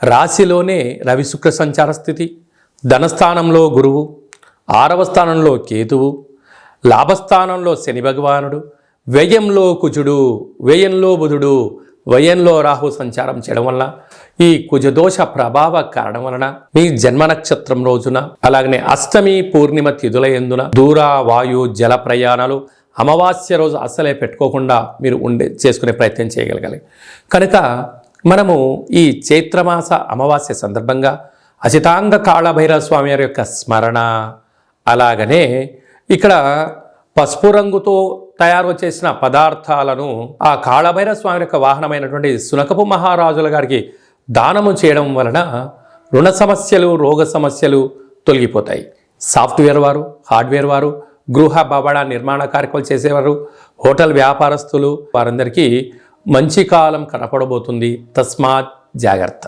రాశిలోనే రవి శుక్ర సంచార స్థితి, ధనస్థానంలో గురువు, 6వ స్థానంలో కేతువు, లాభస్థానంలో శని భగవానుడు, వ్యయంలో కుజుడు, వ్యయంలో బుధుడు, వ్యయంలో రాహు సంచారం చేయడం వల్ల ఈ కుజదోష ప్రభావ కారణం వలన మీ జన్మ నక్షత్రం రోజున అలాగనే అష్టమి పూర్ణిమ తిథుల యందున దూర వాయు జల ప్రయాణాలు అమావాస్య రోజు అస్సలే పెట్టుకోకుండా మీరు చేసుకునే ప్రయత్నం చేయగలగాలి. కనుక మనము ఈ చైత్రమాస అమావాస్య సందర్భంగా అచితాంగ కాళభైరవ స్వామి వారి యొక్క స్మరణ, అలాగనే ఇక్కడ పసుపు రంగుతో తయారు చేసిన పదార్థాలను ఆ కాళభైరవ స్వామి యొక్క వాహనమైనటువంటి సునకపు మహారాజుల గారికి దానము చేయడం వలన రుణ సమస్యలు, రోగ సమస్యలు తొలగిపోతాయి. సాఫ్ట్వేర్ వారు, హార్డ్వేర్ వారు, గృహ భవన నిర్మాణ కార్యక్రమాలు చేసేవారు, హోటల్ వ్యాపారస్తులు వారందరికీ మంచి కాలం కనపడబోతుంది. తస్మాత్ జాగ్రత్త.